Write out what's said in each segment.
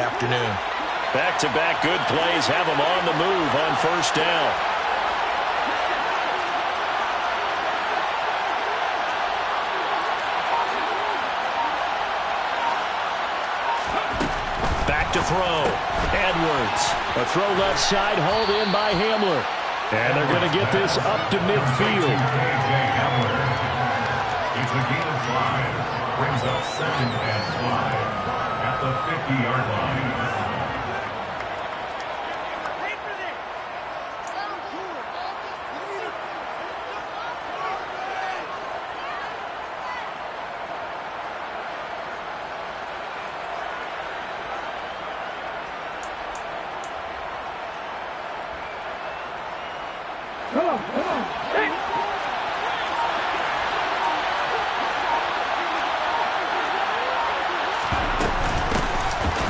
afternoon. Back-to-back good plays have them on the move on first down. Back to throw. Edwards. A throw left side, hauled in by Hamler. And they're going to get this up to midfield. It's a gain of 5. Brings up 2nd and 5 at the 50-yard line.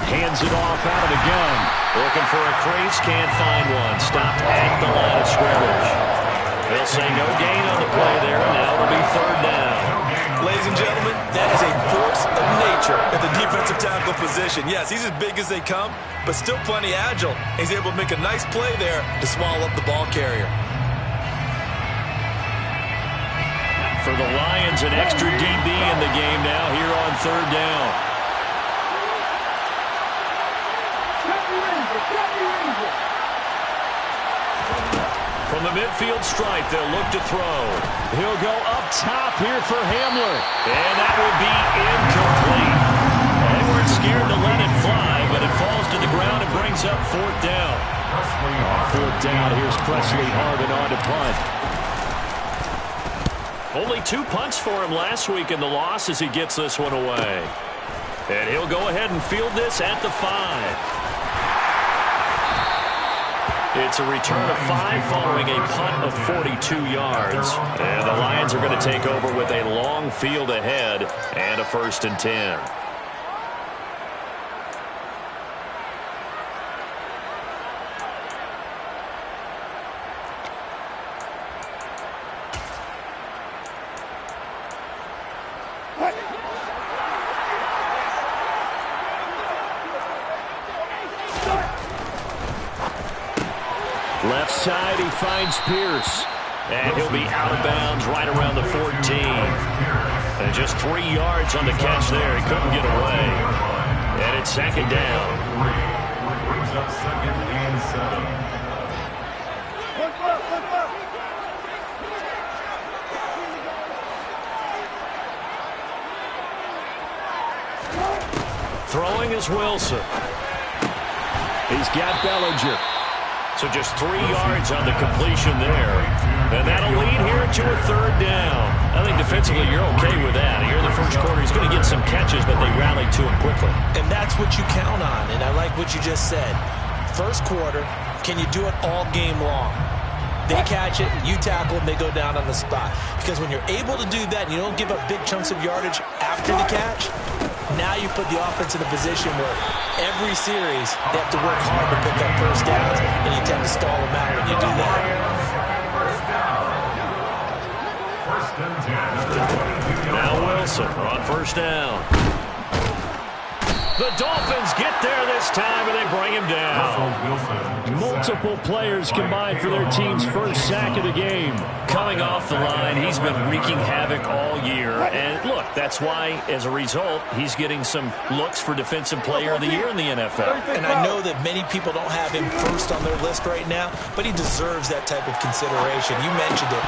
Hands it off out of the gun. Looking for a crease, can't find one. Stopped at the line of scrimmage. They'll say no gain on the play there, and now it'll be 3rd down. Ladies and gentlemen, that is a force of nature at the defensive tackle position. Yes, he's as big as they come, but still plenty agile. He's able to make a nice play there to swallow up the ball carrier. For the Lions, an extra DB in the game now here on 3rd down. From the midfield stripe, they'll look to throw. He'll go up top here for Hamler. And that will be incomplete. They weren't scared to let it fly, but it falls to the ground and brings up 4th down. On 4th down, here's Presley Harvin on to punt. Only 2 punts for him last week in the loss as he gets this one away. And he'll go ahead and field this at the 5. It's a return of 5 following a punt of 42 yards. And the Lions are going to take over with a long field ahead and a 1st and 10. Left side, he finds Pierce. And he'll be out of bounds right around the 14. And just 3 yards on the catch there. He couldn't get away. And it's 2nd down. Brings up 2nd and 7. Throwing is Wilson. He's got Bellinger. So just 3 yards on the completion there. And that'll lead here to a 3rd down. I think defensively you're okay with that. Here in the first quarter, he's going to get some catches, but they rallied to him quickly. And that's what you count on, and I like what you just said. First quarter, can you do it all game long? They catch it, you tackle them, they go down on the spot. Because when you're able to do that and you don't give up big chunks of yardage after the catch, now you put the offense in a position where every series they have to work hard to pick up first downs, and you tend to stall them out when you do that. Now Wilson on 1st down. The Dolphins get there this time, and they bring him down. Multiple players combined for their team's first sack of the game. Coming off the line, he's been wreaking havoc all year. And look, that's why, as a result, he's getting some looks for Defensive Player of the Year in the NFL. And I know that many people don't have him first on their list right now, but he deserves that type of consideration. You mentioned it.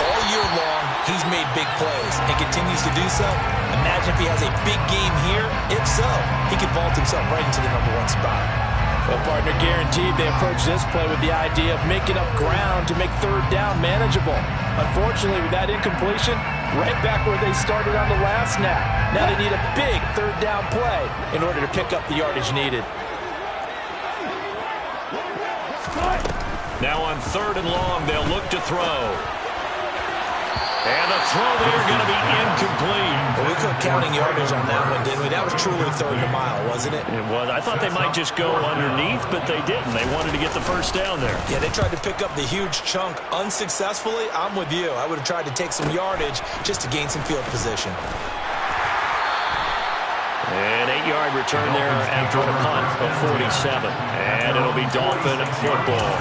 All year long, he's made big plays and continues to do so. Imagine if he has a big game here. If so, he could vault himself right into the #1 spot. Well, partner, guaranteed they approach this play with the idea of making up ground to make 3rd down manageable. Unfortunately, with that incompletion, right back where they started on the last snap. Now they need a big 3rd down play in order to pick up the yardage needed. Now on 3rd and long, they'll look to throw. And the throw there going to be incomplete. Well, we quit counting yardage on that one, didn't we? That was truly 3rd and a mile, wasn't it? It was. I thought they might just go underneath, but they didn't. They wanted to get the first down there. Yeah, they tried to pick up the huge chunk unsuccessfully. I'm with you. I would have tried to take some yardage just to gain some field position. And 8 8-yard return there after a punt of 47. And it'll be Dolphin football.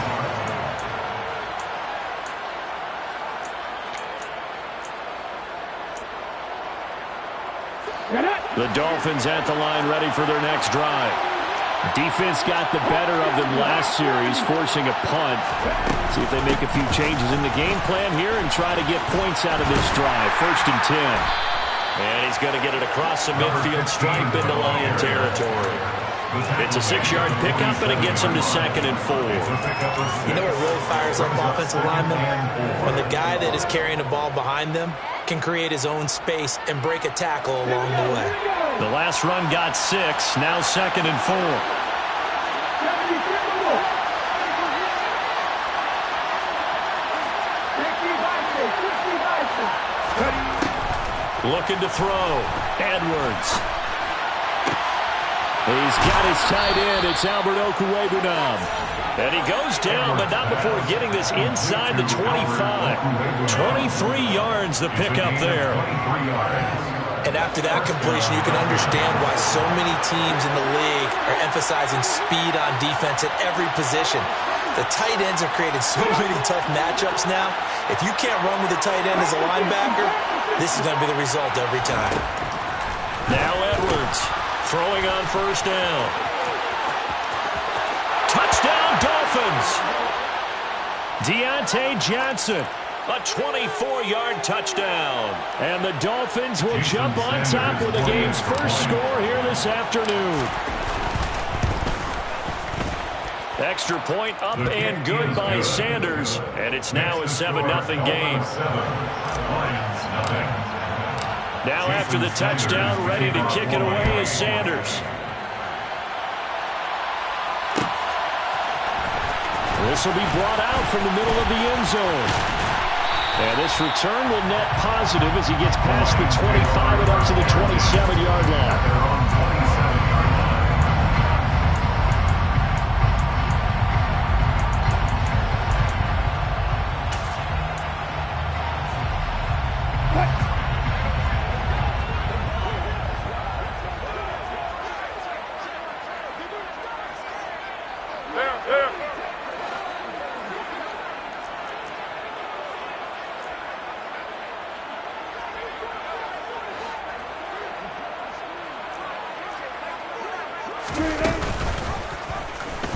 The Dolphins at the line ready for their next drive. Defense got the better of them last series, forcing a punt. See if they make a few changes in the game plan here and try to get points out of this drive. 1st and 10. And he's going to get it across the midfield stripe into Lion territory. It's a 6-yard pickup, and it gets him to 2nd and 4. You know what really fires up offensive linemen? When the guy that is carrying the ball behind them can create his own space and break a tackle along the way. The last run got 6, now 2nd and 4. Looking to throw. Edwards. He's got his tight end. It's Albert Okwuegbunam. And he goes down, but not before getting this inside the 25. 23 yards the pickup there. And after that completion, you can understand why so many teams in the league are emphasizing speed on defense at every position. The tight ends have created so many tough matchups now. If you can't run with the tight end as a linebacker, this is going to be the result every time. Now Edwards throwing on 1st down. Touchdown Dolphins! Deontay Johnson. A 24-yard touchdown. And the Dolphins will jump on top with the game's first score here this afternoon. Extra point up and good by Sanders. And it's now a 7-0 game. Now after the touchdown, ready to kick it away is Sanders. This will be brought out from the middle of the end zone. And this return will net positive as he gets past the 25 and up to the 27-yard line.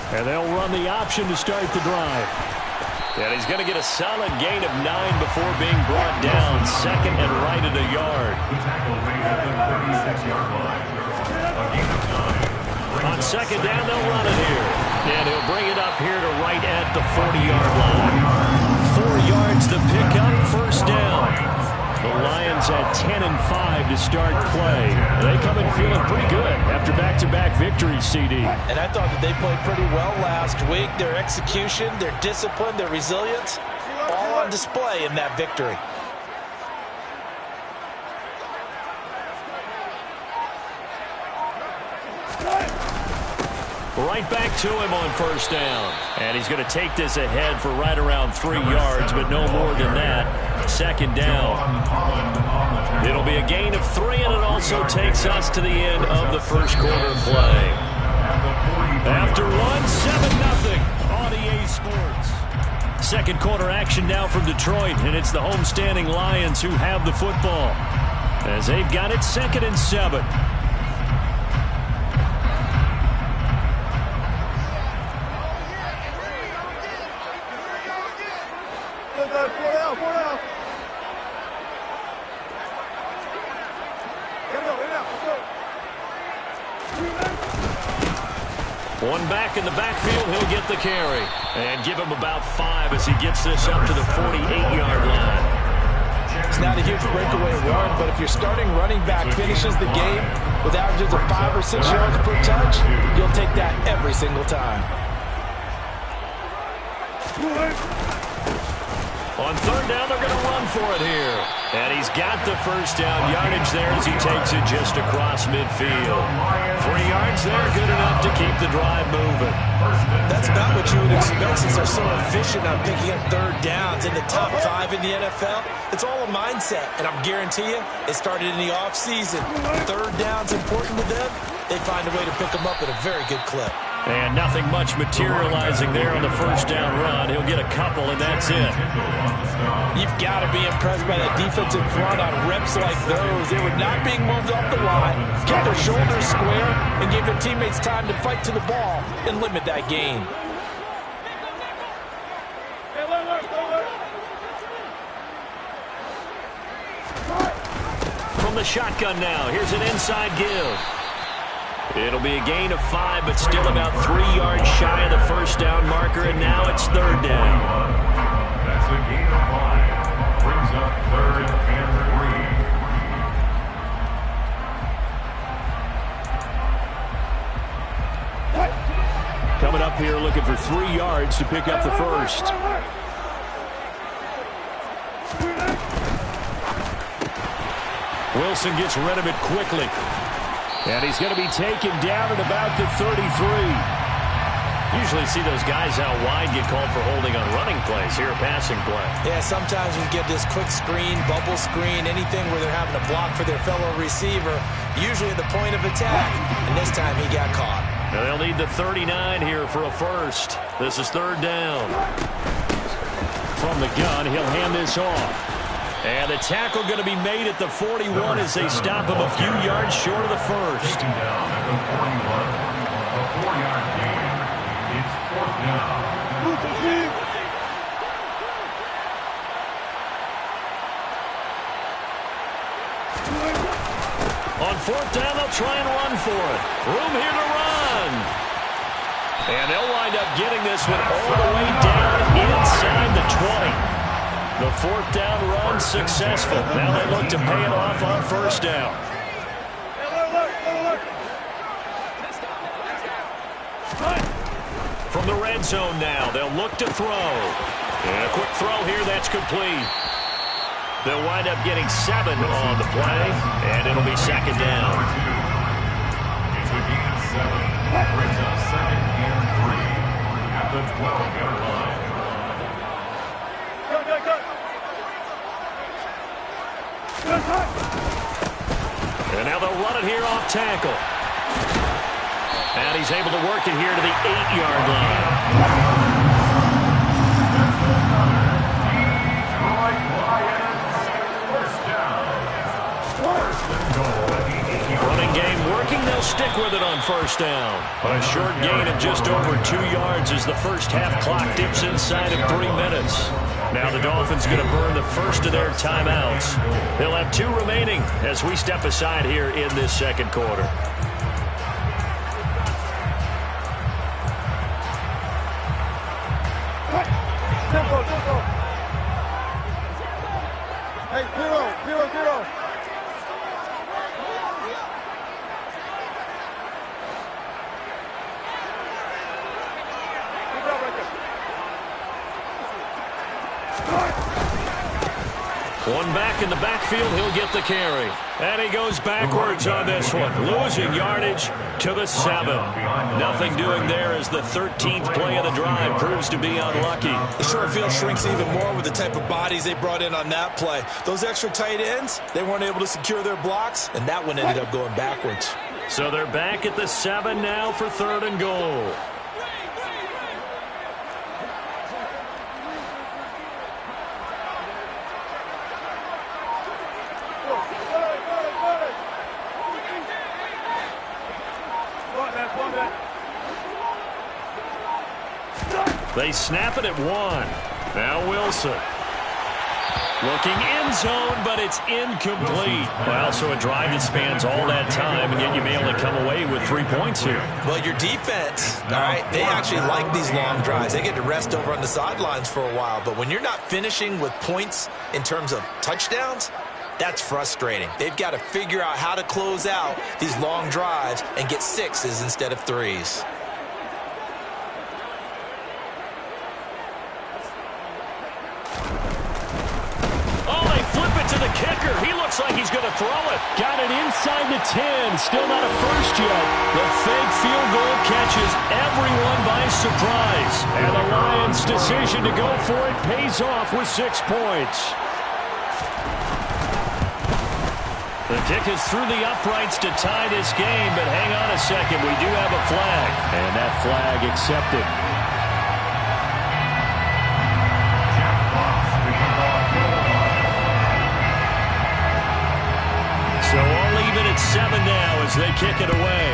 And they'll run the option to start the drive. And he's going to get a solid gain of 9 before being brought down. 2nd and right at a yard. On 2nd down, they'll run it here. And he'll bring it up here to right at the 40-yard line. 4 yards the pickup, 1st down. The Lions at 10 and 5 to start play. They come in feeling pretty good after back-to-back victories, CD. And I thought that they played pretty well last week. Their execution, their discipline, their resilience, all on display in that victory. Right back to him on 1st down. And he's going to take this ahead for right around 3 yards, but no more than that. 2nd down. It'll be a gain of 3, and it also takes us to the end of the first quarter play. After one, 7-0 on EA Sports. 2nd quarter action now from Detroit, and it's the homestanding Lions who have the football as they've got it 2nd and 7. One back in the backfield, he'll get the carry. And give him about 5 as he gets this up to the 48-yard line. It's not a huge breakaway run, but if your starting running back finishes the game with averages of 5 or 6 yards per touch, you'll take that every single time. On 3rd down, they're going to run for it here. And he's got the 1st down yardage there as he takes it just across midfield. 3 yards there, good enough to keep the drive moving. That's about what you would expect since they're so efficient on picking up 3rd downs in the top 5 in the NFL. It's all a mindset, and I guarantee you it started in the offseason. 3rd down's important to them. they find a way to pick them up at a very good clip. And nothing much materializing there on the first down run. He'll get a couple, and that's it. You've got to be impressed by that defensive front on reps like those. They were not being moved off the line, kept their shoulders square, and gave their teammates time to fight to the ball and limit that gain. From the shotgun now, here's an inside give. It'll be a gain of 5, but still about 3 yards shy of the first down marker, and now it's third down. That's a gain of 5. Brings up 3rd and 3. Coming up here looking for 3 yards to pick up the first. Wilson gets rid of it quickly. And he's going to be taken down at about the 33. Usually see those guys out wide get called for holding on running plays. Here, a passing play. Yeah, sometimes we get this quick screen, bubble screen, anything where they're having to block for their fellow receiver, usually at the point of attack. And this time he got caught. Now they'll need the 39 here for a first. This is third down. From the gun, he'll hand this off. And the tackle going to be made at the 41 as they stop him a few yards short of the first. Taken down at the 41. A 4-yard gain. It's 4th down. On 4th down, they'll try and run for it. Room here to run. And they'll wind up getting this one all the way down inside the 20. The 4th down run successful. Now they look to pay it off on first down. From the red zone now, they'll look to throw. And a quick throw here, that's complete. They'll wind up getting 7 on the play, and it'll be second down. It's a gain of 7. Brings up 2nd and 3 at the 12-yard line. And now they'll run it here off tackle. And he's able to work it here to the 8-yard line. Running game working, they'll stick with it on first down. A short gain of just over 2 yards as the first half clock dips inside of 3 minutes. Now the Dolphins going to burn the first of their timeouts. They'll have 2 remaining as we step aside here in this second quarter. Hey, 0-0-0. One back in the backfield, he'll get the carry. And he goes backwards on this one, losing yardage to the 7. Nothing doing there as the 13th play of the drive proves to be unlucky. The short field shrinks even more with the type of bodies they brought in on that play. Those extra tight ends, they weren't able to secure their blocks, and that one ended up going backwards. So they're back at the 7 now for 3rd and goal. They snap it at 1. Now Wilson. Looking end zone, but it's incomplete. Well, so a drive that spans all that time, and yet you may only come away with 3 points here. Well, your defense, all right, they actually like these long drives. They get to rest over on the sidelines for a while. But when you're not finishing with points in terms of touchdowns, that's frustrating. They've got to figure out how to close out these long drives and get 6s instead of 3s. To the kicker. He looks like he's going to throw it. Got it inside the 10. Still not a first yet. The fake field goal catches everyone by surprise. And the Lions' decision to go for it pays off with 6 points. The kick is through the uprights to tie this game, but hang on a second. We do have a flag. And that flag accepted. So all even at 7 now as they kick it away.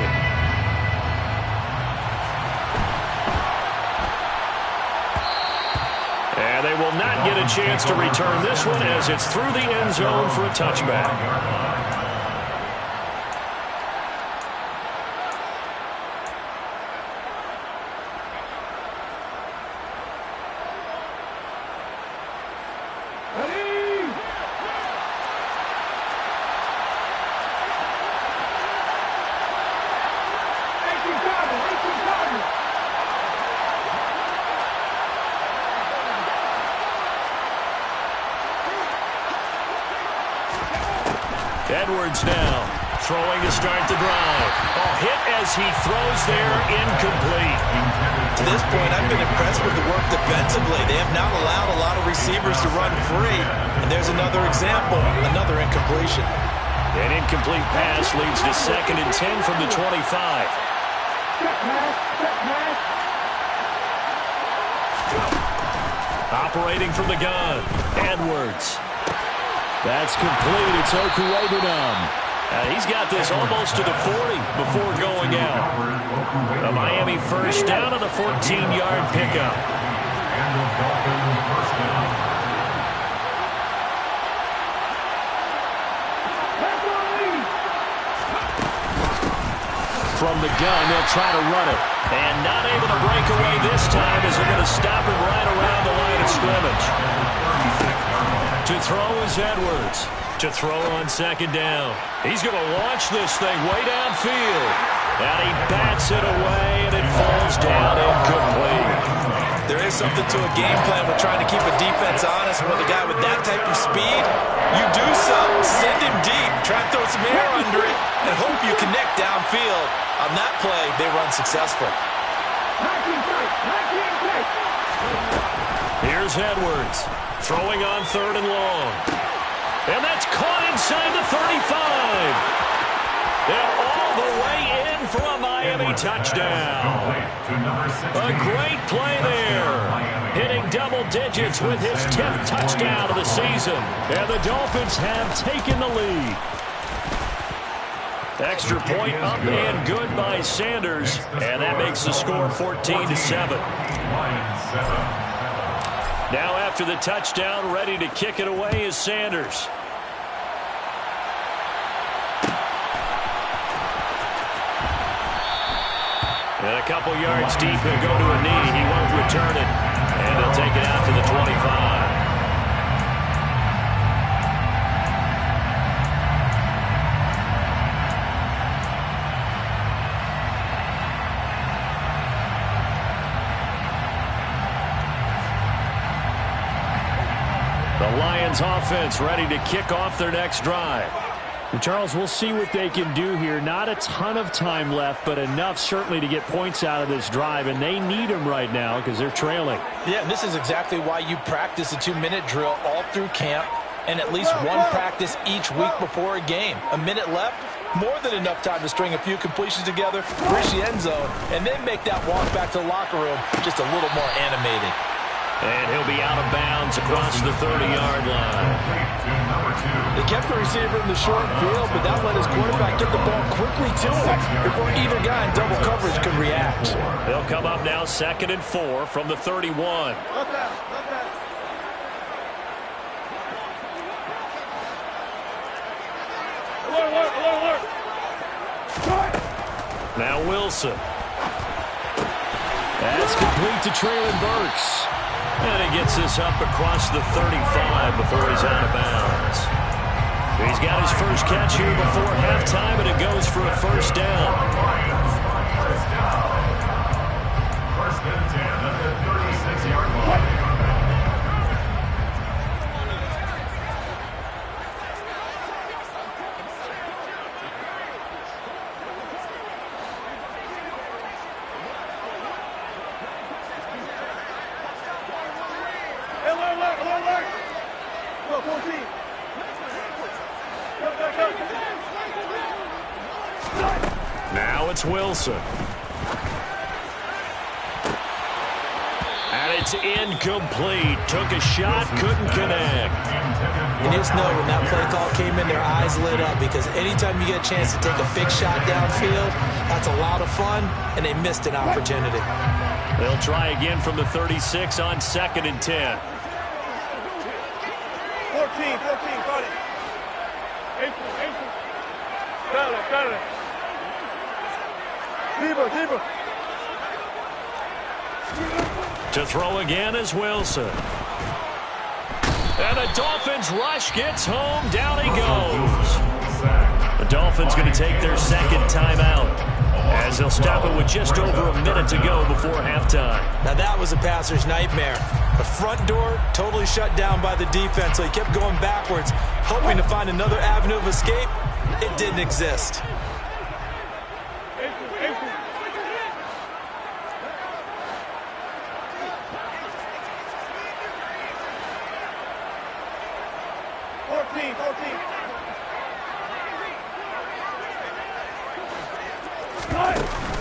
And they will not get a chance to return this one as it's through the end zone for a touchback. Edwards now throwing to start the drive. Hit as he throws there, incomplete. To this point, I've been impressed with the work defensively. They have not allowed a lot of receivers to run free. And there's another example, another incompletion. An incomplete pass leads to 2nd and 10 from the 25. Operating from the gun, Edwards. That's complete. It's Okuwebunam. He's got this almost to the 40 before going out. A Miami first down on the 14-yard pickup. And the Dolphins first down. From the gun, they'll try to run it. And not able to break away this time as they're going to stop him right around the line of scrimmage. To throw is Edwards. To throw on 2nd down. He's going to launch this thing way downfield. And he bats it away, and it falls down incomplete. There is something to a game plan with trying to keep a defense honest. With a guy with that type of speed, you do so. Send him deep. Try to throw some air under it and hope you connect downfield. On that play, they run successful. Here's Edwards. Throwing on 3rd and long. And that's caught inside the 35. And all the way in for a Miami touchdown. A great play there. Hitting double digits with his 10th touchdown of the season. And the Dolphins have taken the lead. Extra point up and good by Sanders. And that makes the score 14-7. Now after the touchdown, ready to kick it away is Sanders. And a couple yards deep, he'll go to a knee. He won't return it. And he'll take it out to the 25. The Lions offense ready to kick off their next drive. And Charles, we'll see what they can do here. Not a ton of time left, but enough certainly to get points out of this drive, and they need them right now because they're trailing. Yeah, and this is exactly why you practice a 2-minute drill all through camp and at least one practice each week before a game. A minute left, more than enough time to string a few completions together, reach the end zone, and then make that walk back to the locker room just a little more animated. And he'll be out of bounds across the 30-yard line. They kept the receiver in the short field, but that let his quarterback get the ball quickly to him before either guy in double coverage could react. They'll come up now 2nd and 4 from the 31. Now Wilson. That's complete to Traylon Burks. And he gets this up across the 35 before he's out of bounds. He's got his first catch here before halftime, and it goes for a first down. First and 10 at the 36-yard line. Go, 14. Go. it's Wilson. And it's incomplete. Took a shot, couldn't connect. You just know when that play call came in, their eyes lit up, because anytime you get a chance to take a big shot downfield, that's a lot of fun, and they missed an opportunity. They'll try again from the 36 on 2nd and 10. 14, got it. 18. Got it. Deeper. To throw again is Wilson. And the Dolphins rush gets home. Down he goes. The Dolphins going to take their second timeout, as they'll stop it with just over a minute to go before halftime. Now that was a passer's nightmare. The front door totally shut down by the defense, so he kept going backwards, hoping to find another avenue of escape. It didn't exist.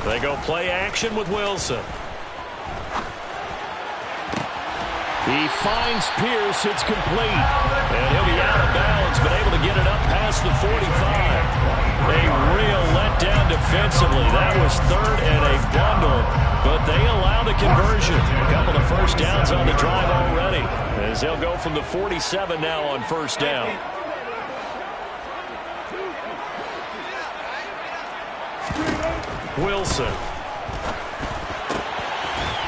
They go play action with Wilson. He finds Pierce. It's complete. And he'll be out of bounds, but able to get it up past the 45. A real letdown defensively. That was 3rd and a bundle, but they allow the conversion. A couple of first downs on the drive already, as they'll go from the 47 now on first down. Wilson.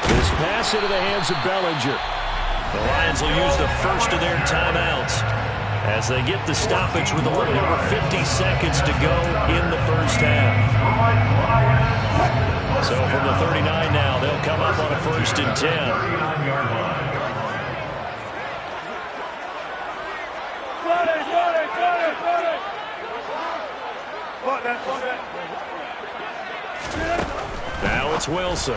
This pass into the hands of Bellinger. The Lions will use the first of their timeouts as they get the stoppage with a little over 50 seconds to go in the first half. So from the 39 now, they'll come up on a 1st and 10. Now it's Wilson.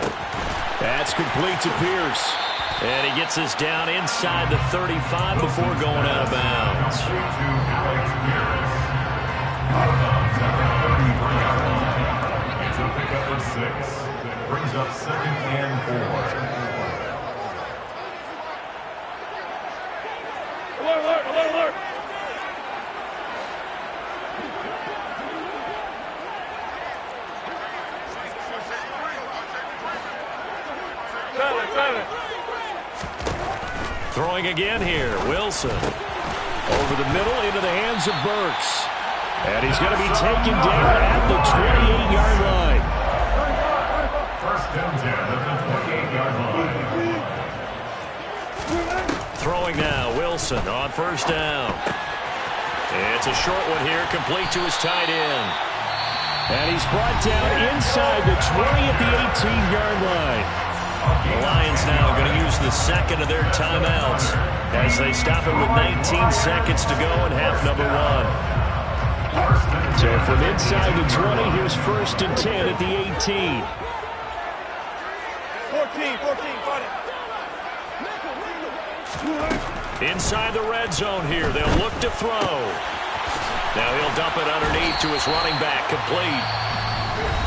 That's complete to Pierce. And he gets us down inside the 35 before going out of bounds. It's a pickup of 6. Brings up 2nd and 4. Alert! Throwing again here, Wilson. Over the middle into the hands of Burks. And he's going to be taken down at the 28-yard line. 1st and 10 at the 28-yard line. Throwing now, Wilson on 1st down. It's a short one here, complete to his tight end. And he's brought down inside the 20 at the 18-yard line. The Lions now going to use the second of their timeouts as they stop it with 19 seconds to go in half number 1. So from inside the 20, here's 1st and 10 at the 18. 14, Inside the red zone here, they'll look to throw. Now he'll dump it underneath to his running back, complete.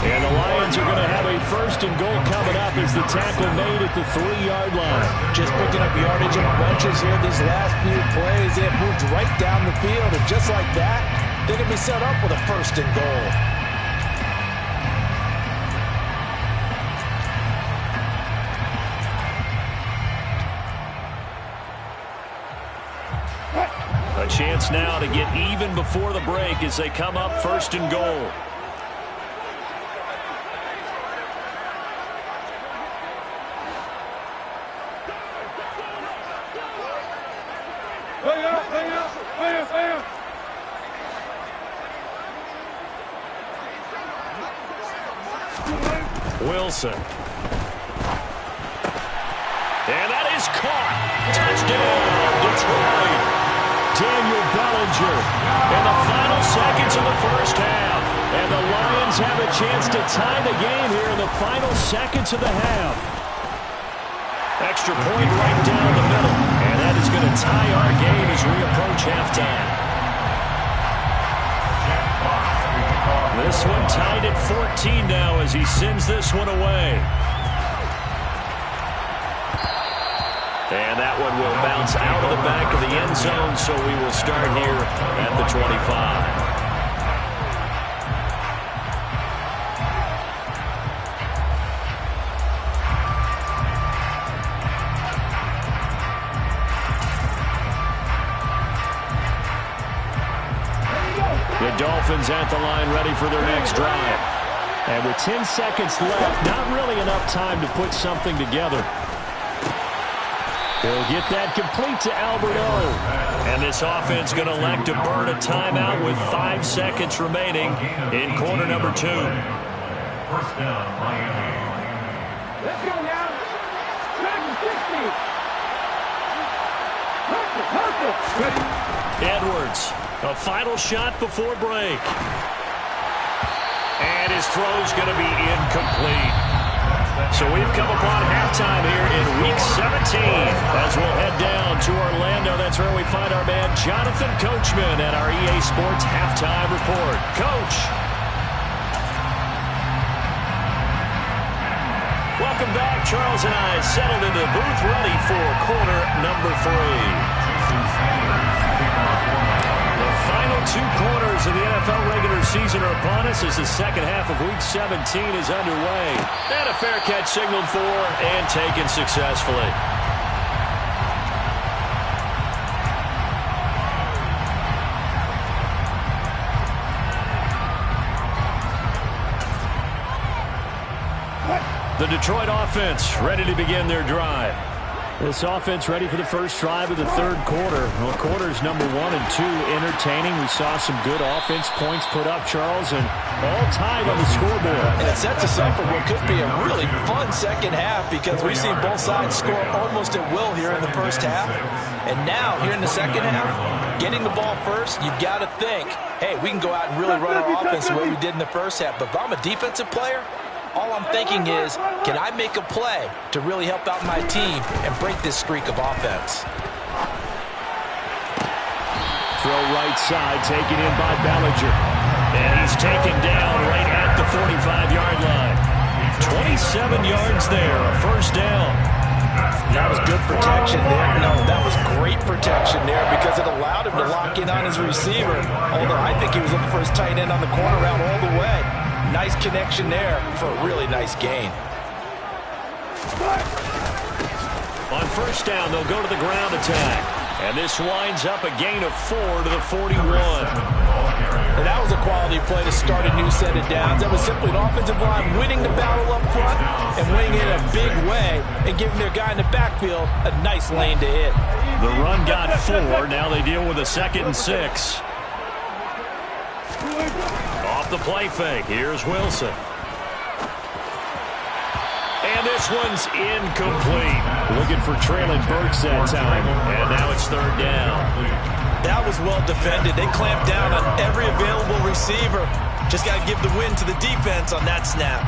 And the Lions are going to have a 1st and goal coming up as the tackle made at the 3-yard line. Just picking up yardage in bunches here these last few plays. They have moved right down the field, and just like that, they're going to be set up with a 1st and goal. A chance now to get even before the break as they come up 1st and goal. Wilson. And that is caught. Touchdown, Detroit. Daniel Bellinger In the final seconds of the first half. And the Lions have a chance to tie the game here in the final seconds of the half. Extra point right down the middle. And that is going to tie our game as we approach halftime. Jack Fox with the call. This one tied at 14 now as he sends this one away. And that one will bounce out of the back of the end zone, so we will start here at the 25. The Dolphins at the line ready for their next drive. And with 10 seconds left, not really enough time to put something together. He'll get that complete to Albert O. And this offense going to elect to burn a timeout with 5 seconds remaining in quarter number 2. First down, Miami. Let's go now. 60. Edwards, a final shot before break. And his throw's going to be incomplete. So we've come upon halftime here in Week 17 as we'll head down to Orlando. That's where we find our man Jonathan Coachman at our EA Sports Halftime Report. Coach. Welcome back. Charles and I settled into the booth ready for quarter number 3. The final 2 quarters of the NFL regular season are upon us as the second half of Week 17 is underway. And a fair catch signaled for and taken successfully. The Detroit offense ready to begin their drive. This offense ready for the first drive of the third quarter. Well, quarters number 1 and 2 entertaining. We saw some good offense points put up, Charles, and all tied on the scoreboard. And it sets us up for what could be a really fun second half because we've seen both sides score almost at will here in the first half. And now, here in the second half, getting the ball first, you've got to think, hey, we can go out and really run our offense the way we did in the first half. But if I'm a defensive player, all I'm thinking is, can I make a play to really help out my team and break this streak of offense? Throw right side, taken in by Bellinger. And he's taken down right at the 45-yard line. 27 yards there, a first down. That was good protection there. No, that was great protection there because it allowed him to lock in on his receiver. Although I think he was looking for his tight end on the corner route all the way. Nice connection there for a really nice gain. On first down, they'll go to the ground attack. And this winds up a gain of 4 to the 41. And that was a quality play to start a new set of downs. That was simply an offensive line winning the battle up front and winning it in a big way and giving their guy in the backfield a nice lane to hit. The run got 4. Now they deal with a 2nd and 6. Off the play fake. Here's Wilson. And this one's incomplete. Looking for Traylon Burks that time. And now it's third down. That was well defended. They clamped down on every available receiver. Just got to give the win to the defense on that snap.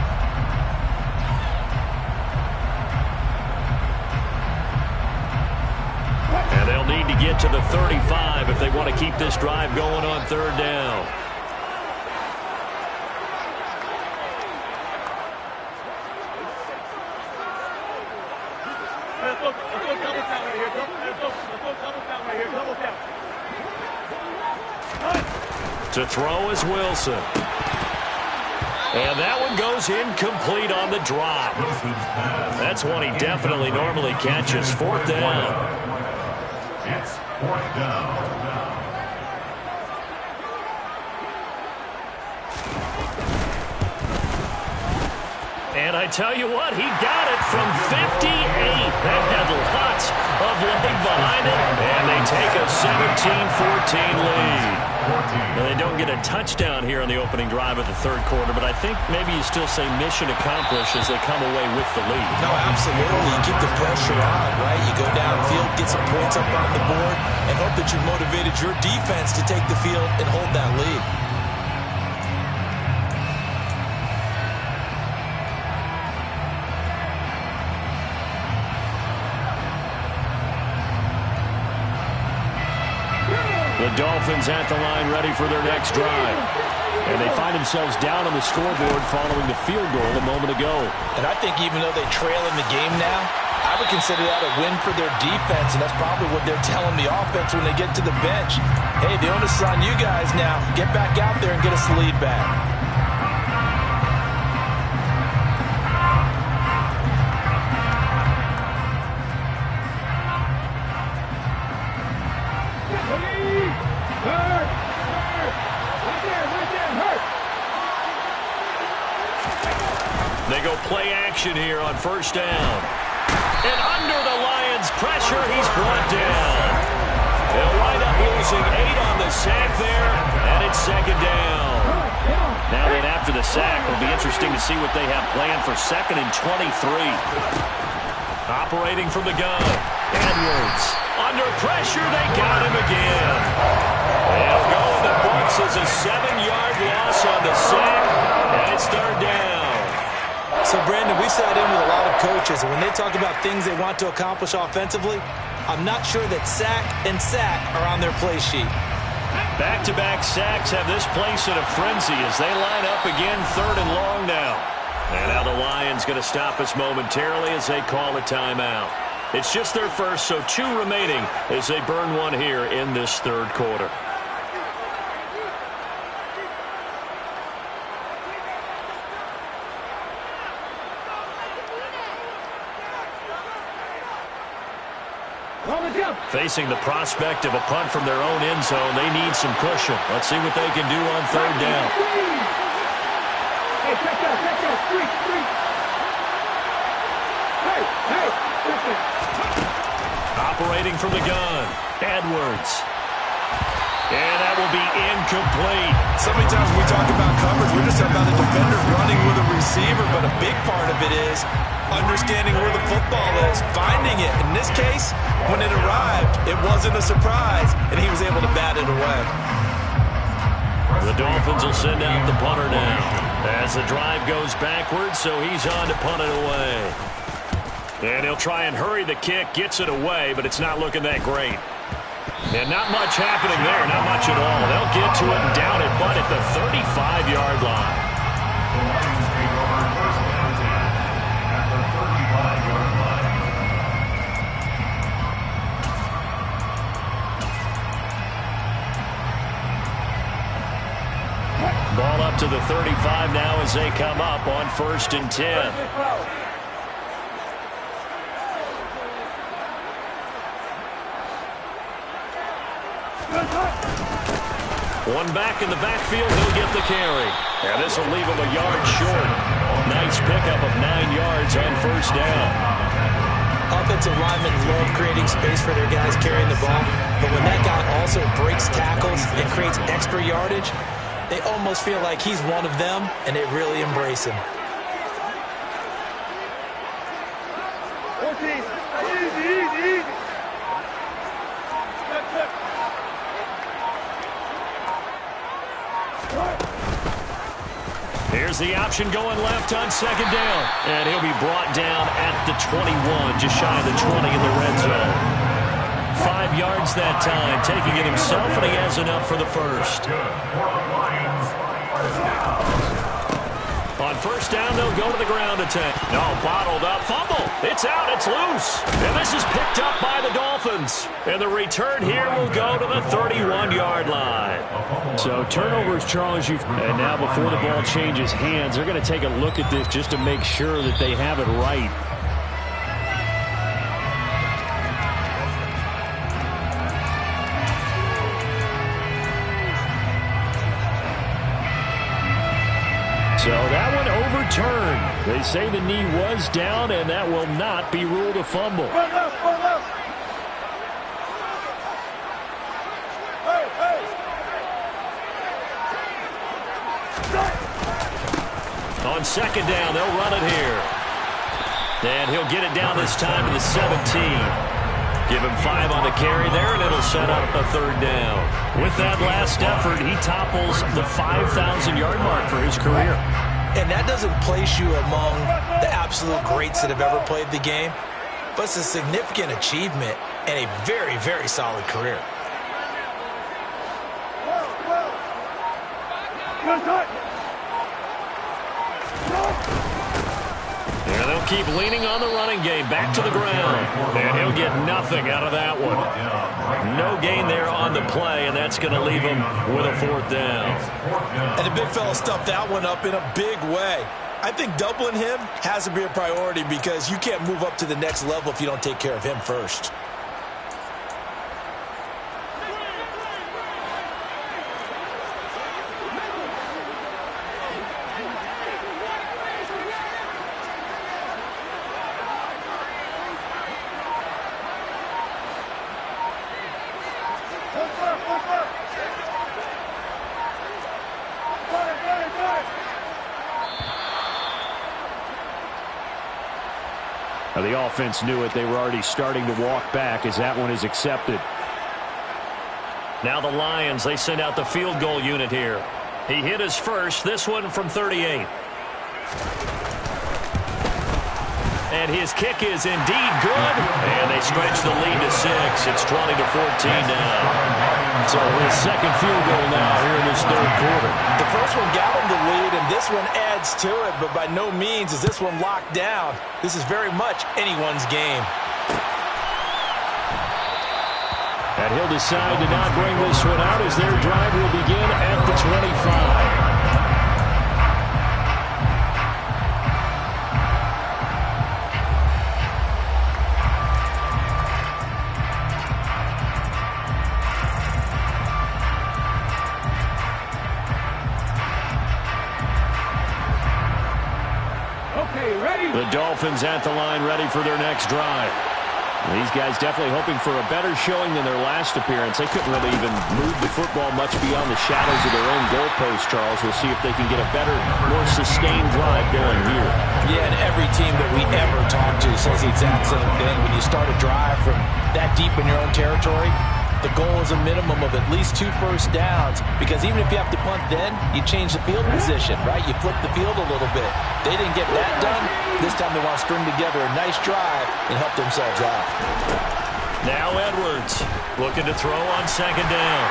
And they'll need to get to the 35 if they want to keep this drive going on third down. To throw is Wilson. And that one goes incomplete on the drop. That's one he definitely normally catches. Fourth down. It's fourth down. And I tell you what, he got it from 58. That had lots of leg behind it. And they take a 17-14 lead. Now, they don't get a touchdown here on the opening drive of the third quarter, but I think maybe you still say mission accomplished as they come away with the lead. No, absolutely. You keep the pressure on, right? You go downfield, get some points up on the board, and hope that you've motivated your defense to take the field and hold that lead. The Dolphins at the line ready for their next drive. And they find themselves down on the scoreboard following the field goal a moment ago. And I think even though they trail in the game now, I would consider that a win for their defense, and that's probably what they're telling the offense when they get to the bench. Hey, the onus is on you guys now. Get back out there and get us the lead back. They go play action here on first down. And under the Lions' pressure, he's brought down. They'll wind up losing 8 on the sack there, and it's second down. Now then, after the sack, it'll be interesting to see what they have planned for 2nd and 23. Operating from the gun. Edwards. Under pressure, they got him again. They'll go in the books as a 7-yard loss on the sack, and it's third down. So, Brandon, we sat in with a lot of coaches, and when they talk about things they want to accomplish offensively, I'm not sure that sack and sack are on their play sheet. Back-to-back sacks have this place in a frenzy as they line up again, 3rd and long now. And now the Lions going to stop us momentarily as they call a timeout. It's just their first, so 2 remaining as they burn one here in this third quarter. Facing the prospect of a punt from their own end zone, they need some cushion. Let's see what they can do on third down. Hey, check that, street. Hey, check that. Operating from the gun, Edwards. And that will be incomplete. So many times when we talk about coverage, we're just talking about a defender running with a receiver, but a big part of it is understanding where the football is, finding it. In this case, when it arrived, it wasn't a surprise, and he was able to bat it away. The Dolphins will send out the punter now as the drive goes backwards, so he's on to punt it away. And he'll try and hurry the kick, gets it away, but it's not looking that great. And not much happening there, not much at all. They'll get to it and down it, but at the 35-yard line. The Lions take over first down 10 at the 35-yard line. Ball up to the 35 now as they come up on 1st and 10. One back in the backfield, he'll get the carry. And this will leave him a yard short. Nice pickup of 9 yards on first down. Offensive linemen love creating space for their guys carrying the ball, but when that guy also breaks tackles and creates extra yardage, they almost feel like he's one of them, and they really embrace him. Easy. Here's the option going left on second down. And he'll be brought down at the 21, just shy of the 20 in the red zone. 5 yards that time, taking it himself, and he has enough for the first. On first down, they'll go to the ground attack. No, bottled up, fumble. It's out, it's loose. And this is picked up by the Dolphins. And the return here will go to the 31-yard line. So turnovers, Charles, and now before the ball changes hands, they're going to take a look at this just to make sure that they have it right. So that one overturned. They say the knee was down, and that will not be ruled a fumble. On second down, they'll run it here. And he'll get it down this time to the 17. Give him 5 on the carry there, and it'll set up a third down. With that last effort, he topples the 5,000-yard mark for his career. And that doesn't place you among the absolute greats that have ever played the game, but it's a significant achievement and a very, very solid career. And they'll keep leaning on the running game. Back to the ground. And he'll get nothing out of that one. No gain there on the play, and that's going to leave him with a 4th down. And the big fella stuffed that one up in a big way. I think doubling him has to be a priority because you can't move up to the next level if you don't take care of him first. Now, the offense knew it. They were already starting to walk back as that one is accepted. Now the Lions, they send out the field goal unit here. He hit his first, this one from 38. And his kick is indeed good. And they stretch the lead to 6. It's 20-14 now. So his second field goal now here in this 3rd quarter. The first one got him the lead, and this one adds to it, but by no means is this one locked down. This is very much anyone's game. And he'll decide to not bring this one out as their drive will begin at the 25. The Dolphins at the line ready for their next drive. These guys definitely hoping for a better showing than their last appearance. They couldn't really even move the football much beyond the shadows of their own goalpost, Charles. We'll see if they can get a better, more sustained drive going here. Yeah, and every team that we ever talk to says the exact same thing. When you start a drive from that deep in your own territory, the goal is a minimum of at least 2 first downs, because even if you have to punt then, you change the field position, right? You flip the field a little bit. They didn't get that done. This time they want to string together a nice drive and help themselves out. Now Edwards looking to throw on 2nd down.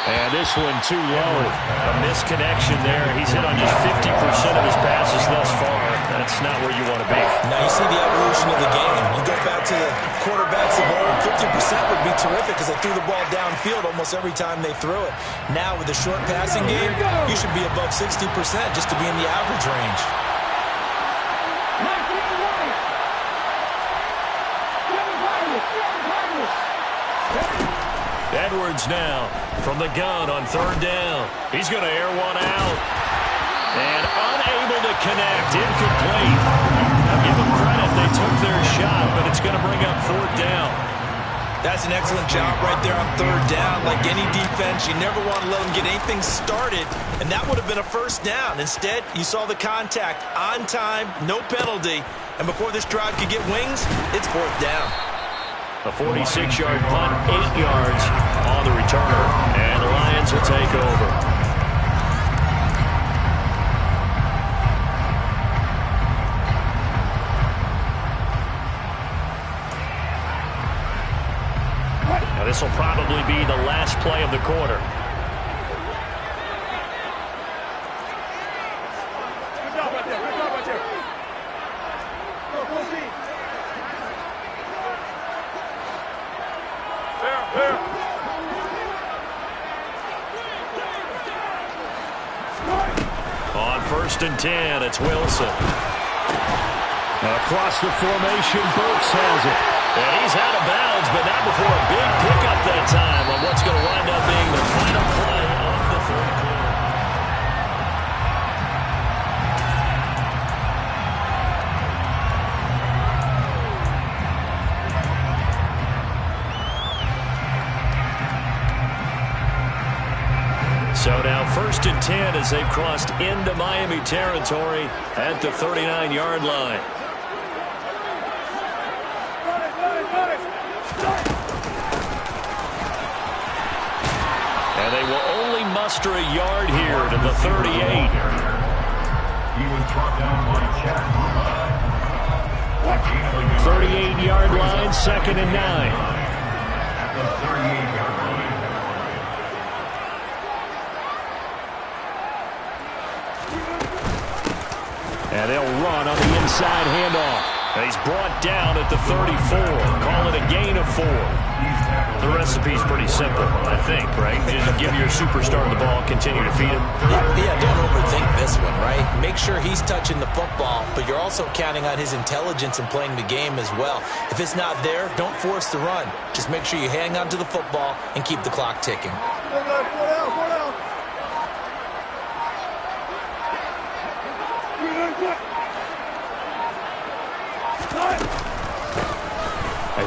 And this one too low. A misconnection there. He's hit on just 50% of his passes thus far. That's not where you want to be. Now you see the evolution of the game. You go back to the quarterbacks of old, 50% would be terrific because they threw the ball downfield almost every time they threw it. Now with the short passing game, you should be above 60% just to be in the average range. Edwards now from the gun on 3rd down. He's going to air one out. And unable to connect. Incomplete. Now give them credit. They took their shot, but it's going to bring up 4th down. That's an excellent job right there on 3rd down. Like any defense, you never want to let them get anything started, and that would have been a first down. Instead, you saw the contact on time, no penalty, and before this drive could get wings, it's 4th down. A 46-yard punt, 8 yards on the returner, and the Lions will take over. Now this will probably be the last play of the quarter. On 1st and 10, it's Wilson. Across the formation, Burks has it. And he's out of bounds, but not before a big pickup that time on what's going to wind up being the final play of the 3rd quarter. So now 1st and 10 as they've crossed into Miami territory at the 39-yard line. And they will only muster a yard here to the 38. He was brought down by Chad Murrah. 38-yard line, 2nd and 9. At the 38-yard line. And they'll run on the inside handoff. And he's brought down at the 34. Call it a gain of 4. The recipe's pretty simple, I think, right? Just give your superstar the ball, continue to feed him. Yeah, don't overthink this one, right? Make sure he's touching the football, but you're also counting on his intelligence and playing the game as well. If it's not there, don't force the run. Just make sure you hang on to the football and keep the clock ticking.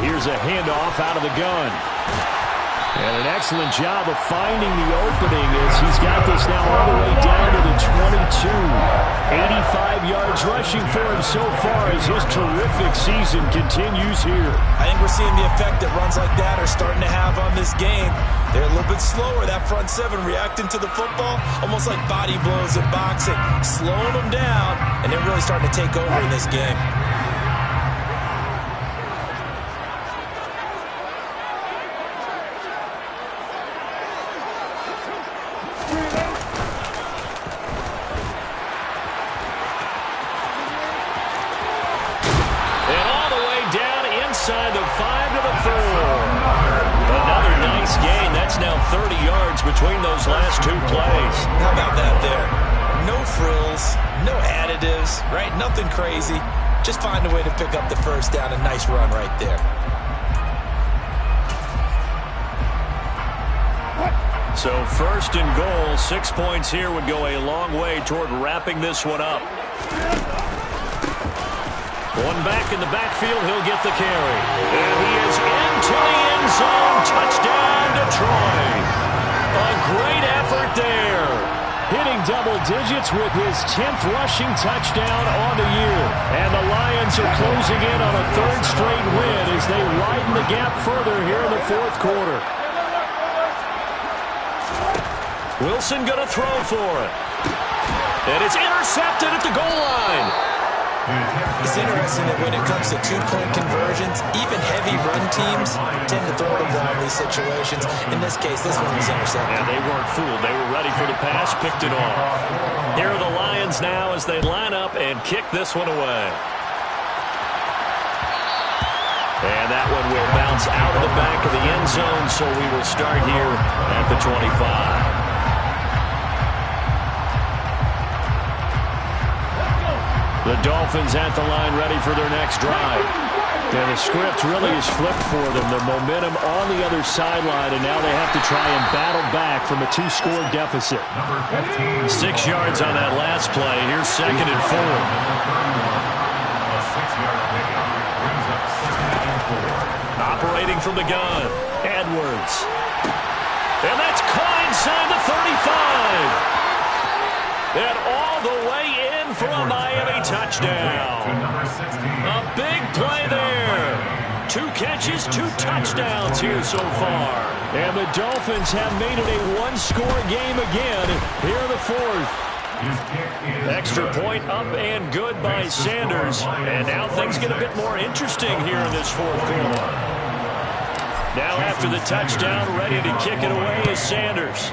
Here's a handoff out of the gun. And an excellent job of finding the opening as he's got this now all the way down to the 22. 85 yards rushing for him so far as his terrific season continues here. I think we're seeing the effect that runs like that are starting to have on this game. They're a little bit slower, that front seven, reacting to the football, almost like body blows in boxing, slowing them down, and they're really starting to take over in this game. Inside the 5 to the 4. Another nice gain. That's now 30 yards between those last 2 plays. How about that there? No frills, no additives, right? Nothing crazy. Just find a way to pick up the first down. A nice run right there. So first and goal, 6 points here would go a long way toward wrapping this one up. One back in the backfield, he'll get the carry. And he is into the end zone. Touchdown, Detroit. A great effort there. Hitting double digits with his 10th rushing touchdown on the year. And the Lions are closing in on a 3rd straight win as they widen the gap further here in the 4th quarter. Wilson going to throw for it. And it's intercepted at the goal line. It's interesting that when it comes to 2-point conversions, even heavy run teams tend to throw the ball in these situations. In this case, this one was intercepted. Yeah, they weren't fooled. They were ready for the pass, picked it off. Here are the Lions now as they line up and kick this one away. And that one will bounce out of the back of the end zone, so we will start here at the 25. The Dolphins at the line ready for their next drive. And the script really is flipped for them. The momentum on the other sideline, and now they have to try and battle back from a 2-score deficit. 6 yards on that last play. Here's 2nd and 4. A 6-yard pickup brings up 2nd and 4. Operating from the gun, Edwards. And that's caught inside the 35. And all the way in for a Miami touchdown. A big play there. 2 catches, 2 touchdowns here so far. And the Dolphins have made it a 1-score game again here in the 4th. Extra point up and good by Sanders. And now things get a bit more interesting here in this 4th quarter. Now after the touchdown, ready to kick it away is Sanders.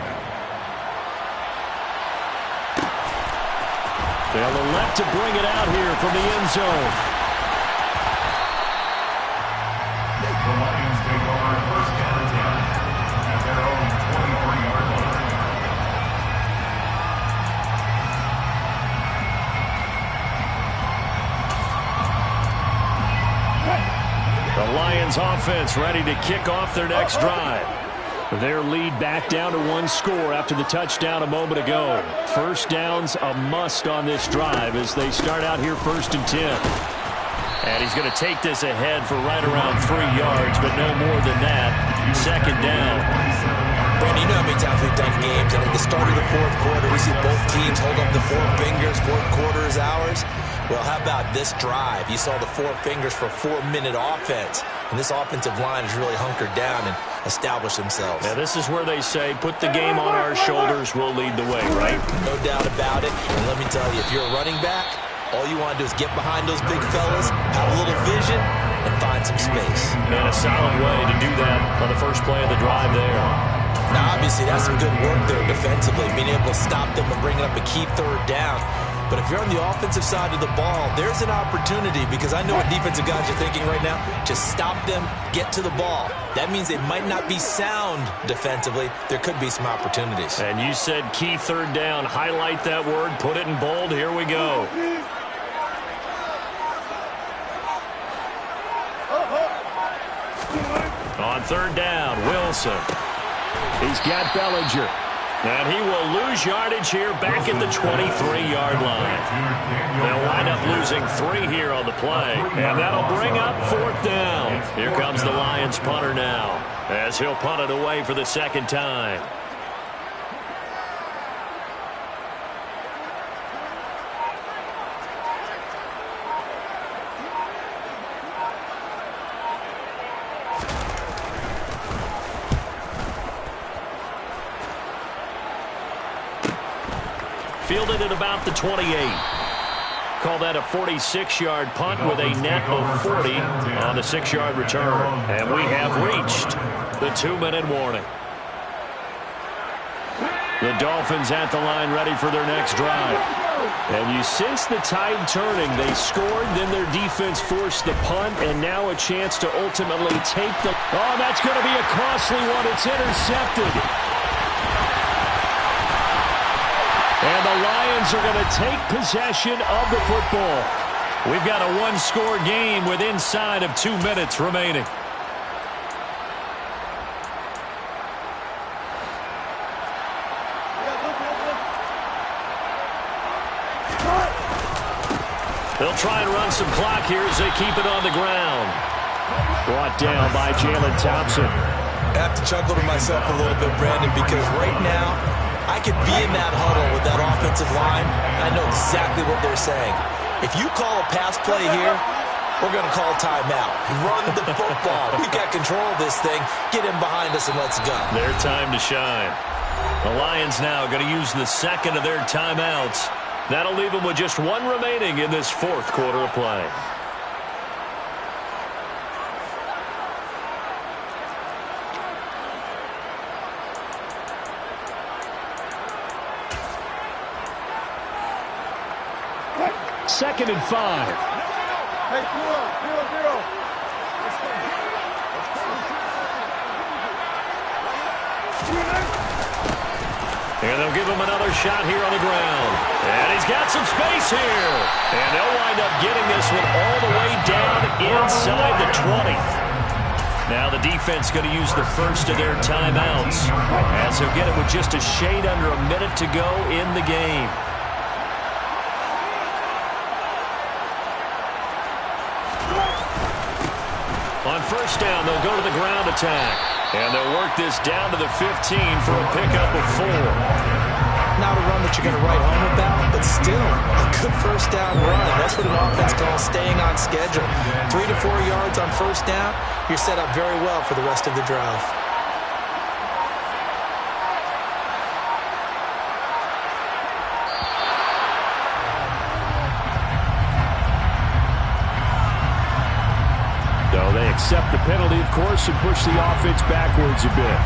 They'll elect to bring it out here from the end zone. The Lions take over 1st and 10 at their own 23-yard line. The Lions offense ready to kick off their next drive. Their lead back down to 1 score after the touchdown a moment ago. First down's a must on this drive as they start out here 1st and 10. And he's going to take this ahead for right around 3 yards, but no more than that. 2nd down. Brandon, you know how many times we've done games, and at the start of the 4th quarter, we see both teams hold up the 4 fingers, 4th quarter is ours. Well, how about this drive? You saw the 4 fingers for 4-minute offense, and this offensive line has really hunkered down and established themselves. Now, this is where they say, put the game on our shoulders, we'll lead the way, right? No doubt about it, and let me tell you, if you're a running back, all you want to do is get behind those big fellas, have a little vision, and find some space. And a solid way to do that on the first play of the drive there. Now, obviously, that's some good work there defensively, being able to stop them and bring it up a key third down. But if you're on the offensive side of the ball, there's an opportunity, because I know what defensive guys are thinking right now. Just stop them, get to the ball. That means they might not be sound defensively. There could be some opportunities. And you said key third down. Highlight that word. Put it in bold. Here we go. On third down, Wilson. He's got Bellinger. And he will lose yardage here back at the 23-yard line. They'll wind up losing 3 here on the play. And that'll bring up fourth down. Here comes the Lions punter now, as he'll punt it away for the second time. Fielded at about the 28. Call that a 46-yard punt with a net of 40 on the 6-yard return. And we have reached the 2-minute warning. The Dolphins at the line ready for their next drive. And you sense the tide turning. They scored, then their defense forced the punt, and now a chance to ultimately take the... Oh, that's going to be a costly one. It's intercepted. And the Lions are going to take possession of the football. We've got a one-score game with inside of 2 minutes remaining. They'll try and run some clock here as they keep it on the ground. Brought down by Jalen Thompson. I have to chuckle to myself a little bit, Brandon, because right now I could be in that huddle with that offensive line, and I know exactly what they're saying. If you call a pass play here, we're going to call timeout. Run the football. We've got control of this thing. Get him behind us and let's go. Their time to shine. The Lions now going to use the second of their timeouts. That'll leave them with just 1 remaining in this fourth quarter of play. Second and 5. Hey, 0-0. And they'll give him another shot here on the ground. And he's got some space here. And they'll wind up getting this one all the way down inside the 20. Now the defense going to use the first of their timeouts, as they'll get it with just a shade under a minute to go in the game. On first down, they'll go to the ground attack. And they'll work this down to the 15 for a pickup of 4. Not a run that you're going to write home about, but still a good first down run. That's what an offense calls staying on schedule. 3 to 4 yards on first down, you're set up very well for the rest of the drive. They accept the penalty, of course, and push the offense backwards a bit.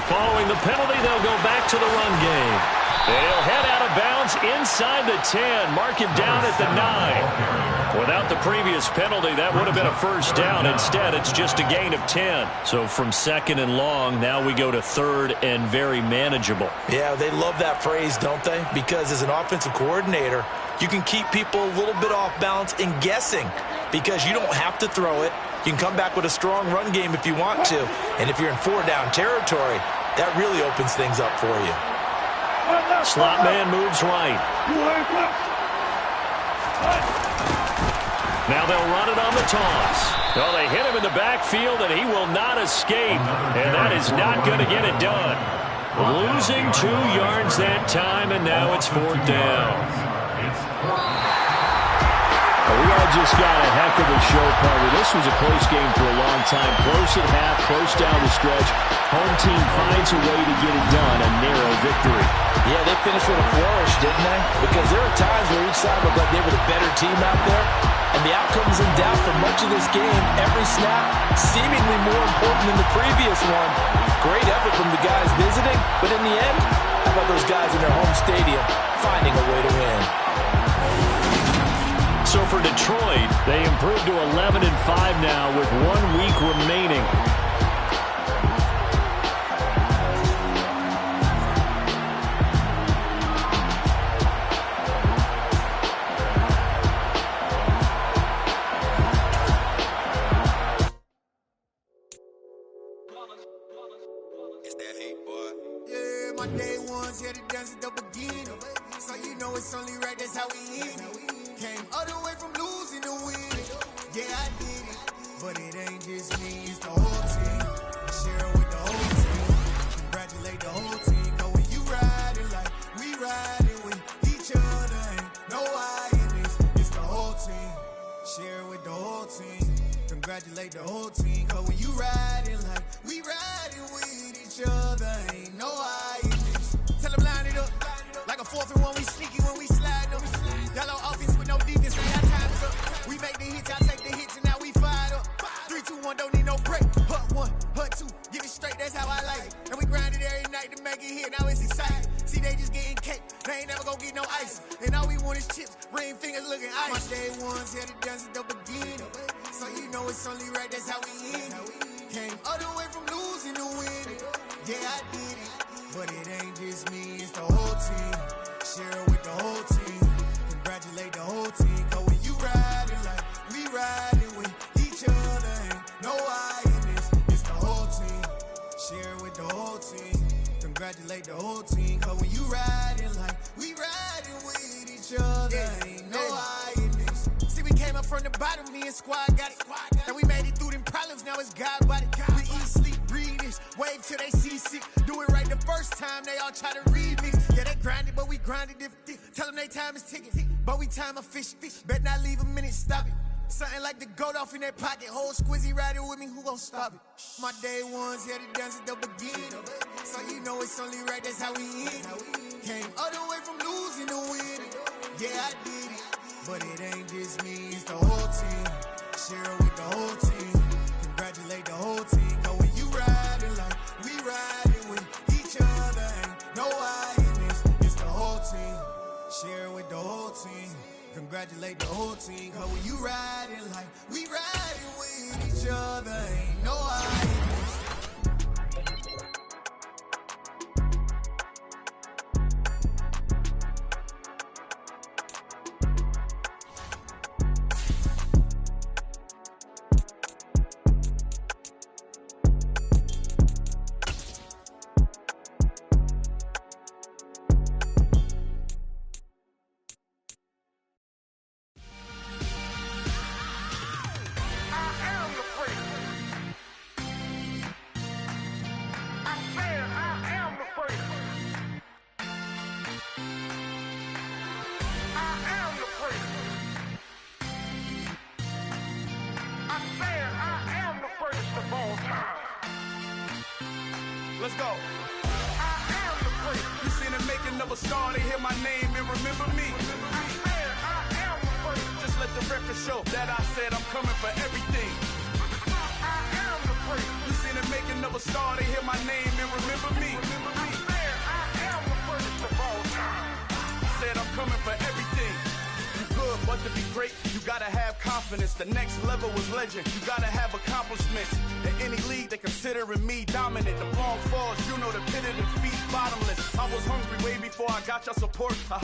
Following the penalty, they'll go back to the run game. They'll head out of bounds inside the 10, mark him down at the 9. Without the previous penalty, that would have been a first down. Instead, it's just a gain of 10. So from second and long, now we go to third and very manageable. Yeah, they love that phrase, don't they? Because as an offensive coordinator, you can keep people a little bit off balance and guessing, because you don't have to throw it. You can come back with a strong run game if you want to. And if you're in 4-down territory, that really opens things up for you. Slot man moves right. Now they'll run it on the toss. Oh, they hit him in the backfield, and he will not escape. And that is not going to get it done. Losing 2 yards that time, and now it's 4th down. We all just got a heck of a show, partner. This was a close game for a long time. Close at half, close down the stretch. Home team finds a way to get it done, a narrow victory. Yeah, they finished with a flourish, didn't they? Because there are times where each side looked like they were the better team out there, and the outcome's in doubt for much of this game. Every snap seemingly more important than the previous one. Great effort from the guys visiting, but in the end, how about those guys in their home stadium finding a way to win? So for Detroit, they improved to 11-5 now with 1 week remaining. It's that hate, boy. Yeah, my day ones here to dance at the beginning. So you know it's only right, that's how we end it. Came all the way from losing to winning. Yeah, I did it. But it ain't just me, it's the whole team. I share it with the whole team. Congratulate the whole team. Cause when you riding like we riding with each other, ain't no I in this. It's the whole team. Share it with the whole team. Congratulate the whole team. Cause when you riding like we riding with each other, ain't no I in this. Tell them line it up. Like a 4th and 1, we sneaky when we slide them. Yellow offense with no defense, man, our time's up. We make the hits, y'all take the hits, and now we fired up. 3, 2, 1, don't need no break. Hut 1, hut 2, get it straight, that's how I like it. And we grind it every night to make it hit, now it's exciting. See, they just getting cake, they ain't never gonna get no ice. And all we want is chips, ring fingers looking ice. My day ones here to dance at the beginning. So you know it's only right, that's how we end it. Came all the way from losing to winning. Yeah, I did it. But it ain't just me, it's the whole team. Share it with the whole team. Congratulate the whole team. Cause when you riding like we riding with each other, ain't no I in this. It's the whole team. Share it with the whole team. Congratulate the whole team. Cause when you riding like we riding with each other, ain't no I in this. See, we came up from the bottom, me and squad got it. And we made it through them problems, now it's God body. We eat, sleep, breathe this. Wave till they see sick. Do it right the first time, they all try to remix. Yeah, they grinded, but we grinded different. Tell them they time is ticking, but we time a fish. Bet not leave a minute, stop it. Something like the goat off in their pocket. Whole squizzy riding with me, who gon' stop it? My day ones here to dance at the beginning. So you know it's only right, that's how we end it. Came all the way from losing to winning. Yeah, I did it. But it ain't just me, it's the whole team. Share it with the whole team. Congratulate the whole team. Cause when you riding like we riding with each other, ain't no I in this. It's the whole team. Share it with the whole team. Congratulate the whole team. Cause when you riding like we riding with each other, ain't no I in this. Let's go. I am the first. You seen the making of a star, they hear my name and remember me. I am the first. Just let the record show that I said I'm coming for everything. I am the first. You seen the making of a star, they hear my name and remember me. I am the first of all time. Said I'm coming for everything. You good, but to be great, you gotta have confidence. The next level was legend. You gotta have accomplishments. In any league, they considering me dominant. The long falls, you know the pit of defeat, bottomless. I was hungry way before I got your support.